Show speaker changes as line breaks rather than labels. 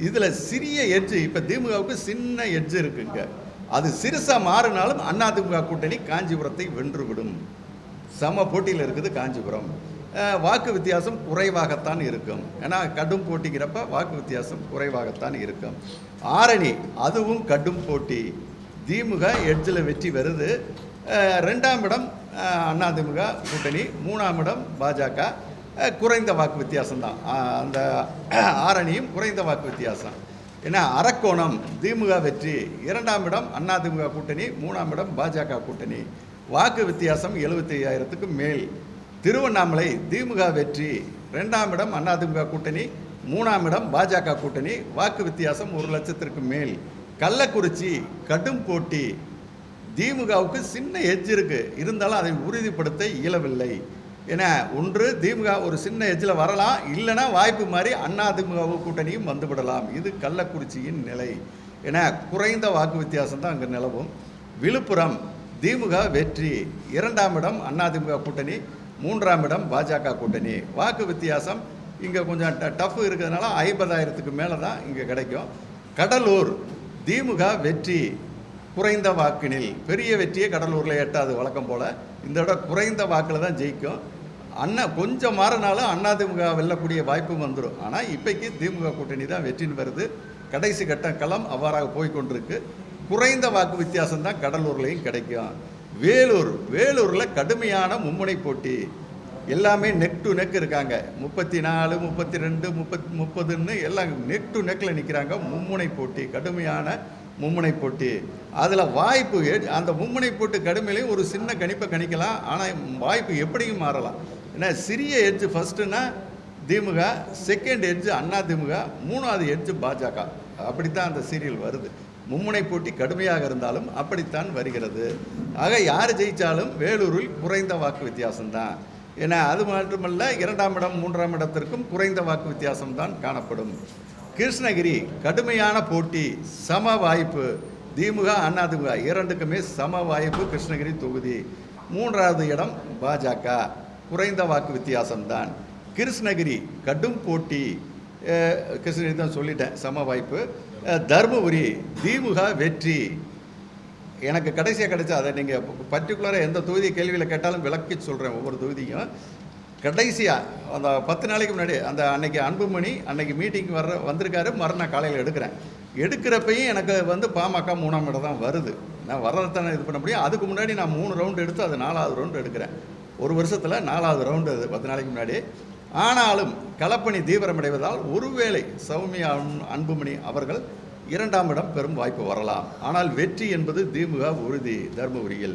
இதில் சிறிய எட்ஜு, இப்போ திமுகவுக்கு சின்ன எட்ஜு இருக்குங்க. அது சிறுசாக மாறினாலும் அதிமுக கூட்டணி காஞ்சிபுரத்தை வென்றுவிடும். சம போட்டியில் இருக்குது காஞ்சிபுரம். வாக்கு வித்தியாசம் குறைவாகத்தான் இருக்கும். ஏன்னா கடும் போட்டிங்கிறப்ப வாக்கு வித்தியாசம் குறைவாகத்தான் இருக்கும். ஆரணி அதுவும் கடும் போட்டி. திமுக எட்ஜில் வெற்றி வருது. 2ஆம் இடம் அதிமுக கூட்டணி, 3ஆம் இடம் பாஜக. குறைந்த வாக்கு வித்தியாசம்தான். அந்த ஆரணியும் குறைந்த வாக்கு வித்தியாசம். ஏன்னா அரக்கோணம் திமுக வெற்றி, 2ஆம் இடம் அதிமுக கூட்டணி, 3ஆம் இடம் பாஜக கூட்டணி. வாக்கு வித்தியாசம் 75,000க்கு மேல். திருவண்ணாமலை திமுக வெற்றி, 2ஆம் இடம் அதிமுக கூட்டணி, 3ஆம் இடம் பாஜக கூட்டணி. வாக்கு வித்தியாசம் 1,00,000க்கு மேல். கள்ளக்குறிச்சி கடும் போட்டி. திமுகவுக்கு சின்ன எட்ஜ் இருக்கு, இருந்தாலும் அதை உறுதிப்படுத்த இயலவில்லை. ஏன்னா ஒன்று திமுக ஒரு சின்ன எட்ஜில் வரலாம், இல்லைன்னா வாய்ப்பு மாதிரி அதிமுக கூட்டணியும் வந்துவிடலாம். இது கள்ளக்குறிச்சியின் நிலை. ஏன்னா குறைந்த வாக்கு வித்தியாசம் தான் அங்கே நிலவும். விழுப்புரம் திமுக வெற்றி, 2ஆம் இடம் அதிமுக கூட்டணி, 3ஆம் இடம் பாஜக கூட்டணி. வாக்கு வித்தியாசம் இங்கே கொஞ்சம் டஃப் இருக்கிறதுனால 50,000க்கு மேலே தான் இங்கே கிடைக்கும். கடலூர் திமுக வெற்றி, குறைந்த வாக்கினில். பெரிய வெற்றியே கடலூரில் எட்டாது வழக்கம் போல். இந்த விட குறைந்த வாக்கில் தான் ஜெயிக்கும். கொஞ்சம் மாறினாலும் அதிமுக வெல்லக்கூடிய வாய்ப்பும் வந்துடும். ஆனால் இப்போக்கி திமுக கூட்டணி தான் வெற்றின்னு வருது. கடைசி கட்ட களம் அவ்வாறாக போய்கொண்டிருக்கு. குறைந்த வாக்கு வித்தியாசம் தான் கடலூர்லேயும் கிடைக்கும். வேலூரில் கடுமையான மும்முனை போட்டி. எல்லாமே நெக் டு நெக் இருக்காங்க. 34, 32, 30ன்னு எல்லாம் நெக் டு நெக்கில் நிற்கிறாங்க. மும்முனை போட்டி, கடுமையான மும்முனை போட்டி. அதில் வாய்ப்பு அந்த மும்முனை போட்டு கடுமையிலையும் ஒரு சின்ன கணிப்பை கணிக்கலாம். ஆனால் வாய்ப்பு எப்படியும் மாறலாம். ஏன்னா சிறிய எட்ஜு ஃபஸ்ட்டுன்னா திமுக, செகண்ட் எட்ஜு அதிமுக, 3ஆவது எட்ஜு பாஜக. அப்படித்தான் அந்த சீரியல் வருது. மும்முனை போட்டி கடுமையாக இருந்தாலும் அப்படித்தான் வருகிறது. ஆக யார் ஜெயித்தாலும் வேலூரில் குறைந்த வாக்கு வித்தியாசம்தான். ஏன்னா அது மட்டுமல்ல, 2ஆம் இடம் 3ஆம் இடத்திற்கும் குறைந்த வாக்கு வித்தியாசம்தான் காணப்படும். கிருஷ்ணகிரி கடுமையான போட்டி, சம வாய்ப்பு. திமுக அதிமுக இரண்டுக்குமே சம வாய்ப்பு. கிருஷ்ணகிரி தொகுதி 3ஆவது இடம் பாஜக, குறைந்த வாக்கு வித்தியாசம்தான். கிருஷ்ணகிரி கடும் போட்டி. கிருஷ்ணகிரி தான் சொல்லிட்டேன், சம வாய்ப்பு. தர்மபுரி திமுக வெற்றி. எனக்கு கடைசியாக கிடைச்சா, அதை நீங்கள் பர்டிகுலராக எந்த தொகுதி கேள்வியில் கேட்டாலும் விளக்கி சொல்கிறேன். ஒவ்வொரு தொகுதியும் கடைசியாக அந்த 10 நாளைக்கு முன்னாடி அந்த அன்னைக்கு அன்புமணி அன்னைக்கு மீட்டிங் வந்திருக்காரு. மறுநாள் காலையில் எடுக்கிறப்பையும் எனக்கு பாமக 3ஆம் இடம் தான் வருது. நான் வர்றதானே இது பண்ண முடியும். அதுக்கு முன்னாடி நான் 3 ரவுண்டு எடுத்து அது 4ஆவது ரவுண்டு எடுக்கிறேன். ஒரு வருஷத்தில் 4ஆவது ரவுண்டு அது 10 நாளைக்கு முன்னாடி. ஆனாலும் களப்பணி தீவிரமடைவதால் ஒருவேளை சௌமியா அன்புமணி அவர்கள் 2ஆம் இடம் பெறும் வாய்ப்பு வரலாம். ஆனால் வெற்றி என்பது திமுக உறுதி தர்மபுரியில்.